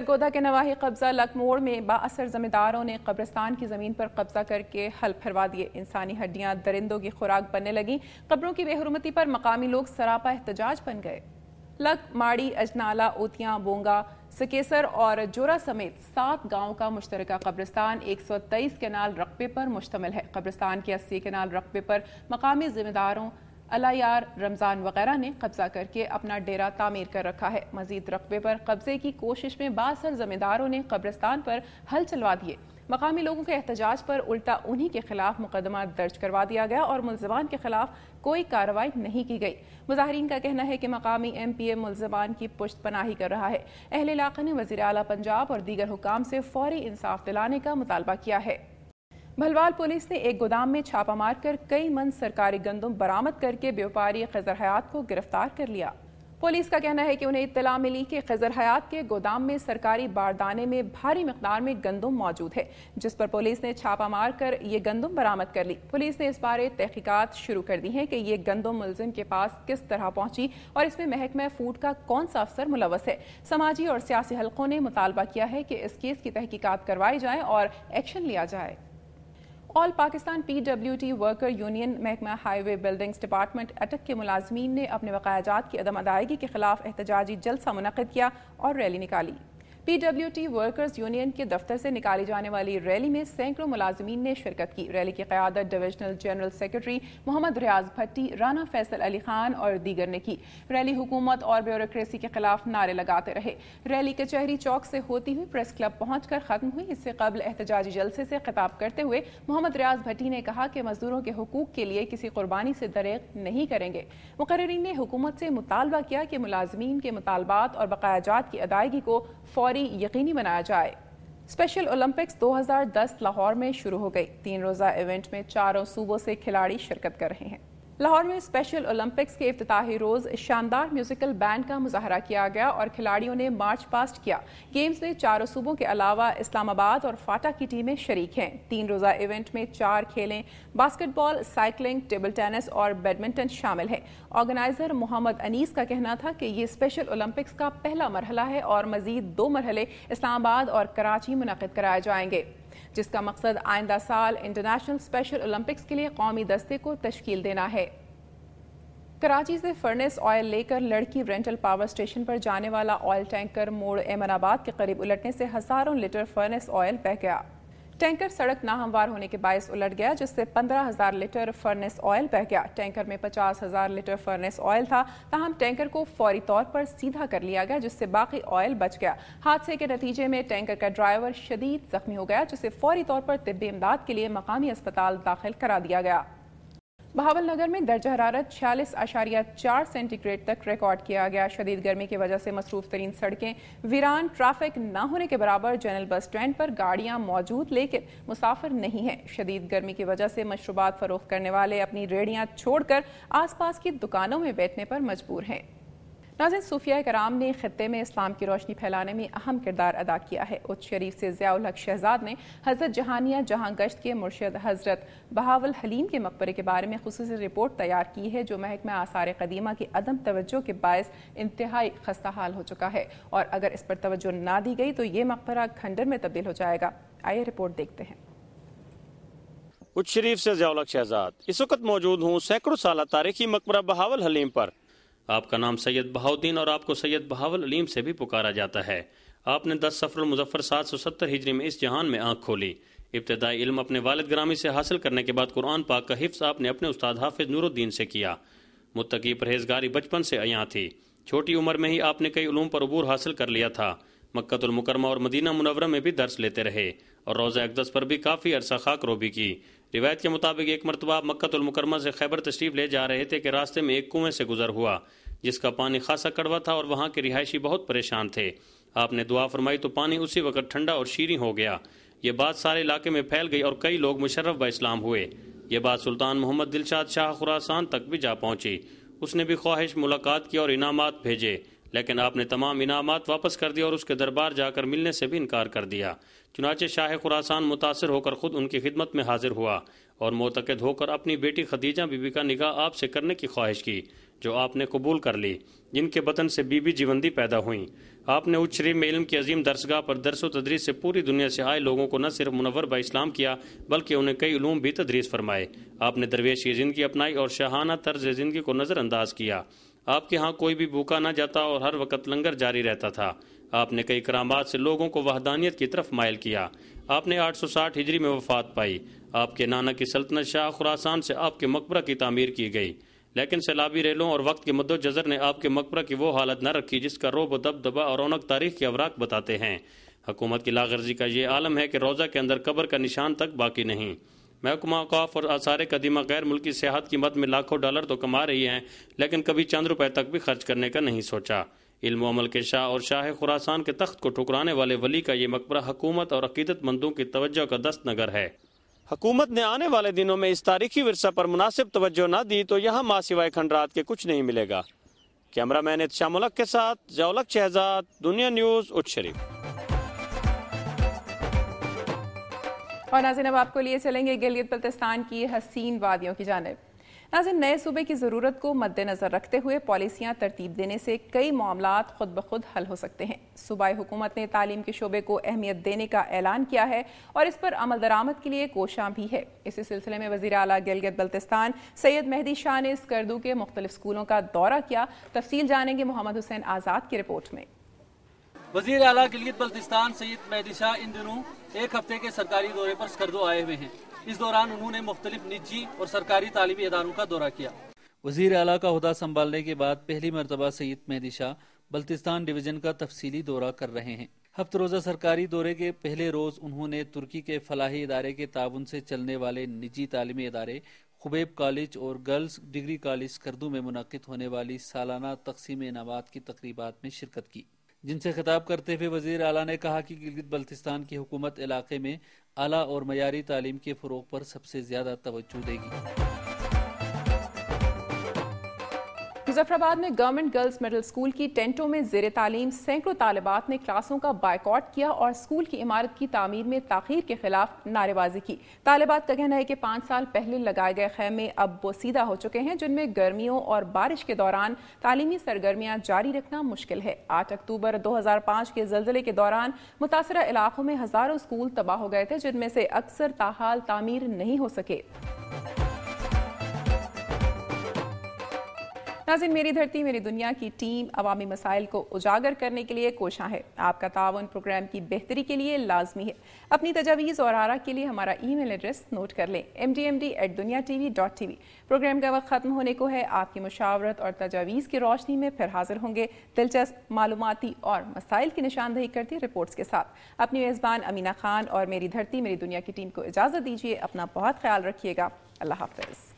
سرگودا کے نواحی قبضہ لک موڑ میں بااثر زمینداروں نے قبرستان کی زمین پر قبضہ کر کے حل پھروا دیے۔ انسانی ہڈیاں درندوں کی خوراک بننے لگیں۔ قبروں کی بے حرمتی پر مقامی لوگ سراپا احتجاج بن گئے۔ لک، ماڑی، اجنالہ، اوتیاں، بونگا، سکیسر اور جورا سمیت 7 گاؤں کا مشترکہ قبرستان 123 کنال رقبے پر مشتمل ہے۔ قبرستان کے 80 کنال رقبے پر مقامی ذمہ داروں الایار، رمضان وغیرہ نے قبضہ کر کے اپنا ڈیرا تعمیر کر رکھا ہے۔ مزید رقبے پر قبضے کی کوشش میں بااثر زمینداروں نے قبرستان پر حل چلوا دیے۔ مقامی لوگوں کے احتجاج پر الٹا انہی کے خلاف مقدمہ درج کروا دیا گیا اور ملزمان کے خلاف کوئی کارروائی نہیں کی گئی۔ مظاہرین کا کہنا ہے کہ مقامی ایم پی اے ملزمان کی پشت پناہی کر رہا ہے۔ اہل علاقے نے وزیر اعلیٰ پنجاب اور دیگر حکام سے فوری انصاف دلانے کا مطالبہ کیا ہے۔ بھلوال پولیس نے ایک گودام میں چھاپہ مار کر کئی من سرکاری گندم برآمد کر کے بیوپاری خضر حیات کو گرفتار کر لیا۔ پولیس کا کہنا ہے کہ انہیں اطلاع ملی کہ خضر حیات کے گودام میں سرکاری باردانے میں بھاری مقدار میں گندم موجود ہے، جس پر پولیس نے چھاپہ مار کر یہ گندم برآمد کر لی۔ پولیس نے اس بارے تحقیقات شروع کر دی ہیں کہ یہ گندم ملزم کے پاس کس طرح پہنچی اور اس میں محکمہ فوڈ کا کون سا افسر ملوث ہے۔ سماجی اور سیاسی حلقوں نے مطالبہ کیا ہے کہ اس کیس کی تحقیقات کروائی جائیں اور ایکشن لیا جائے۔ All Pakistan P W T worker union محکمہ highway buildings department Attock کے ملازمین نے اپنے بقایا جات کی عدم ادائیگی کے خلاف احتجاجی جلسہ منعقد کیا اور ریلی نکالی۔ پی ڈبلیو ٹی ورکرز یونین کے دفتر سے نکالی جانے والی ریلی میں سینکڑوں ملازمین نے شرکت کی۔ ریلی کی قیادت ڈویژنل جنرل سیکرٹری محمد ریاض بھٹی، رانا فیصل علی خان اور دیگر نے کی۔ ریلی حکومت اور بیوروکریسی کے خلاف نعرے لگاتے رہے۔ ریلی کچہری چوک سے ہوتی ہوئی پریس کلب پہنچ کر ختم ہوئی۔ اس سے قبل احتجاجی جلسے سے خطاب کرتے ہوئے محمد ریاض بھٹی نے کہا کہ مزدوروں کے حقوق کے لیے کسی قربانی سے دریغ نہیں کریں گے۔ مقررین نے حکومت سے مطالبہ کیا کہ ملازمین کے مطالبات اور بقایا جات کی ادائیگی کو فوری یقینی بنایا جائے۔ اسپیشل اولمپکس 2010 لاہور میں شروع ہو گئی۔ 3 روزہ ایونٹ میں 4 صوبوں سے کھلاڑی شرکت کر رہے ہیں۔ لاہور میں اسپیشل اولمپکس کے افتتاحی روز شاندار میوزیکل بینڈ کا مظاہرہ کیا گیا اور کھلاڑیوں نے مارچ پاسٹ کیا۔ گیمز میں 4 صوبوں کے علاوہ اسلام آباد اور فاٹا کی ٹیمیں شریک ہیں۔ 3 روزہ ایونٹ میں 4 کھیلیں باسکٹ بال، سائیکلنگ، ٹیبل ٹینس اور بیڈمنٹن شامل ہیں۔ آرگنائزر محمد انیس کا کہنا تھا کہ یہ اسپیشل اولمپکس کا پہلا مرحلہ ہے اور مزید 2 مرحلے اسلام آباد اور کراچی منعقد کرائے جائیں گے، جس کا مقصد آئندہ سال انٹرنیشنل اسپیشل اولمپکس کے لیے قومی دستے کو تشکیل دینا ہے۔ کراچی سے فرنس آئل لے کر لڑکی رینٹل پاور اسٹیشن پر جانے والا آئل ٹینکر موڑ ایمن آباد کے قریب الٹنے سے ہزاروں لیٹر فرنس آئل بہہ گیا۔ ٹینکر سڑک ناہموار ہونے کے باعث الٹ گیا، جس سے 15,000 لیٹر فرنس آئل بہہ گیا۔ ٹینکر میں 50,000 لیٹر فرنس آئل تھا، تاہم ٹینکر کو فوری طور پر سیدھا کر لیا گیا، جس سے باقی آئل بچ گیا۔ حادثے کے نتیجے میں ٹینکر کا ڈرائیور شدید زخمی ہو گیا، جسے فوری طور پر طبی امداد کے لیے مقامی اسپتال داخل کرا دیا گیا۔ بہاول نگر میں درجہ حرارت 46.4 سینٹی گریڈ تک ریکارڈ کیا گیا۔ شدید گرمی کی وجہ سے مصروف ترین سڑکیں ویران، ٹریفک نہ ہونے کے برابر۔ جنرل بس اسٹینڈ پر گاڑیاں موجود لیکن مسافر نہیں ہیں۔ شدید گرمی کی وجہ سے مشروبات فروخت کرنے والے اپنی ریڑیاں چھوڑ کر آس پاس کی دکانوں میں بیٹھنے پر مجبور ہیں۔ ناظرین، صوفیہ کرام نے خطے میں اسلام کی روشنی پھیلانے میں اہم کردار ادا کیا ہے۔ اچ شریف سے ضیاء الحق شہزاد نے حضرت جہانیہ جہاں گشت کے مرشد حضرت بہاول حلیم کے مقبرے کے بارے میں خصوصی رپورٹ تیار کی ہے، جو محکمہ آثار قدیمہ کی عدم توجہ کے باعث انتہائی خستہ حال ہو چکا ہے، اور اگر اس پر توجہ نہ دی گئی تو یہ مقبرہ کھنڈر میں تبدیل ہو جائے گا۔ آئیے رپورٹ دیکھتے ہیں۔ اچ شریف سے ضیاء الحق شہزاد اس وقت موجود ہوں سینکڑوں سالہ تاریخی مقبرہ بہاول حلیم پر۔ آپ کا نام سید بہاؤدین اور آپ کو سید بہاول علیم سے بھی پکارا جاتا ہے۔ آپ نے 10 صفر المظفر 770 ہجری میں اس جہان میں آنکھ کھولی۔ ابتدائی علم اپنے والد گرامی سے حاصل کرنے کے بعد قرآن پاک کا حفظ آپ نے اپنے استاد حافظ نور الدین سے کیا۔ متقی پرہیزگاری بچپن سے عیاں تھی۔ چھوٹی عمر میں ہی آپ نے کئی علوم پر عبور حاصل کر لیا تھا۔ مکہ المکرمہ اور مدینہ منورہ میں بھی درس لیتے رہے اور روضہ اقدس پر بھی کافی عرصہ خاک روبی کی۔ روایت کے مطابق ایک مرتبہ آپ مکہ المکرمہ سے خیبر تشریف لے جا رہے تھے کہ راستے میں ایک کنویں سے گزر ہوا، جس کا پانی خاصا کڑوا تھا اور وہاں کے رہائشی بہت پریشان تھے۔ آپ نے دعا فرمائی تو پانی اسی وقت ٹھنڈا اور شیریں ہو گیا۔ یہ بات سارے علاقے میں پھیل گئی اور کئی لوگ مشرف با اسلام ہوئے۔ یہ بات سلطان محمد دلشاد شاہ خراسان تک بھی جا پہنچی۔ اس نے بھی خواہش ملاقات کی اور انعامات بھیجے، لیکن آپ نے تمام انعامات واپس کر دیا اور اس کے دربار جا کر ملنے سے بھی انکار کر دیا۔ چنانچہ شاہ خراسان متاثر ہو کر خود ان کی خدمت میں حاضر ہوا اور معتقد ہو کر اپنی بیٹی خدیجہ بی بی کا نکاح آپ سے کرنے کی خواہش کی، جو آپ نے قبول کر لی، جن کے بطن سے بی بی جیوندی پیدا ہوئیں۔ آپ نے اچ شریف میں علم کی عظیم درسگاہ پر درس و تدریس سے پوری دنیا سے آئے لوگوں کو نہ صرف منور با اسلام کیا بلکہ انہیں کئی علوم بھی تدریس فرمائے۔ آپ نے درویش کی زندگی اپنائی اور شاہانہ طرز زندگی کو نظر انداز کیا۔ آپ کے ہاں کوئی بھی بھوکا نہ جاتا اور ہر وقت لنگر جاری رہتا تھا۔ آپ نے کئی کرامات سے لوگوں کو وحدانیت کی طرف مائل کیا۔ آپ نے 860 ہجری میں وفات پائی۔ آپ کے نانا کی سلطنت شاہ خراسان سے آپ کے مقبرہ کی تعمیر کی گئی، لیکن سیلابی ریلوں اور وقت کے مد و جزر نے آپ کے مقبرہ کی وہ حالت نہ رکھی جس کا رعب و دبدبہ اور رونق تاریخ کے اوراق بتاتے ہیں۔ حکومت کی لاغرضی کا یہ عالم ہے کہ روضہ کے اندر قبر کا نشان تک باقی نہیں۔ محکمہ اوقاف اور آثار قدیمہ غیر ملکی سیاحت کی مد میں لاکھوں ڈالر تو کما رہی ہیں، لیکن کبھی چند روپے تک بھی خرچ کرنے کا نہیں سوچا۔ علم و عمل کے شاہ اور شاہ خراسان کے تخت کو ٹھکرانے والے ولی کا یہ مقبرہ حکومت اور عقیدت مندوں کی توجہ کا دست نگر ہے۔ حکومت نے آنے والے دنوں میں اس تاریخی ورثہ پر مناسب توجہ نہ دی تو یہاں ماں سوائے کھنڈرات کے کچھ نہیں ملے گا۔ کیمرہ مین اتشام ملک کے ساتھ ضیاءالحق شہزاد، دنیا نیوز، اچ شریف۔ اور ناظرین اب آپ کو لیے چلیں گے گلگت بلتستان کی حسین وادیوں کی جانب۔ ناظرین نئے صوبے کی ضرورت کو مد نظر رکھتے ہوئے پالیسیاں ترتیب دینے سے کئی معاملات خود بخود حل ہو سکتے ہیں۔ صوبائی حکومت نے تعلیم کے شعبے کو اہمیت دینے کا اعلان کیا ہے اور اس پر عمل درآمد کے لیے کوشاں بھی ہے۔ اسی سلسلے میں وزیر اعلیٰ گلگت بلتستان سید مہدی شاہ نے اسکردو کے مختلف اسکولوں کا دورہ کیا۔ تفصیل جانیں گے محمد حسین آزاد کی رپورٹ میں۔ وزیر اعلیٰ گلگت بلتستان سید مہدی شاہ ان دنوں ایک ہفتے کے سرکاری دورے پر اسکردو آئے ہوئے ہیں۔ اس دوران انہوں نے مختلف نجی اور سرکاری تعلیمی اداروں کا دورہ کیا۔ وزیر اعلیٰ کا عہدہ سنبھالنے کے بعد پہلی مرتبہ سید مہدی شاہ بلتستان ڈویژن کا تفصیلی دورہ کر رہے ہیں۔ ہفتہ روزہ سرکاری دورے کے پہلے روز انہوں نے ترکی کے فلاحی ادارے کے تعاون سے چلنے والے نجی تعلیمی ادارے خبیب کالج اور گرلز ڈگری کالج اسکردو میں منعقد ہونے والی سالانہ تقسیم انعامات کی تقریبات میں شرکت کی، جن سے خطاب کرتے ہوئے وزیر اعلیٰ نے کہا کہ گلگت بلتستان کی حکومت علاقے میں اعلیٰ اور معیاری تعلیم کے فروغ پر سب سے زیادہ توجہ دے گی۔ مظفر آباد میں گورنمنٹ گرلز مڈل اسکول کی ٹینٹوں میں زیر تعلیم سینکڑوں طالبات نے کلاسوں کا بائیکاٹ کیا اور اسکول کی عمارت کی تعمیر میں تاخیر کے خلاف نعرے بازی کی۔ طالبات کا کہنا ہے کہ 5 سال پہلے لگائے گئے خیمے اب بوسیدہ ہو چکے ہیں، جن میں گرمیوں اور بارش کے دوران تعلیمی سرگرمیاں جاری رکھنا مشکل ہے۔ 8 اکتوبر 2005 کے زلزلے کے دوران متاثرہ علاقوں میں ہزاروں اسکول تباہ ہو گئے تھے، جن میں سے اکثر تاحال تعمیر نہیں ہو سکے۔ ناظرین میری دھرتی میری دنیا کی ٹیم عوامی مسائل کو اجاگر کرنے کے لیے کوشاں ہے۔ آپ کا تعاون پروگرام کی بہتری کے لیے لازمی ہے۔ اپنی تجاویز اور آراء کے لیے ہمارا ای میل ایڈریس نوٹ کر لیں، mdmd@duniatv.tv۔ پروگرام کا وقت ختم ہونے کو ہے۔ آپ کی مشاورت اور تجاویز کی روشنی میں پھر حاضر ہوں گے دلچسپ معلوماتی اور مسائل کی نشاندہی کرتی رپورٹس کے ساتھ۔ اپنی میزبان امینہ خان اور میری دھرتی میری دنیا کی ٹیم کو اجازت دیجیے۔ اپنا بہت خیال رکھیے گا۔ اللہ حافظ۔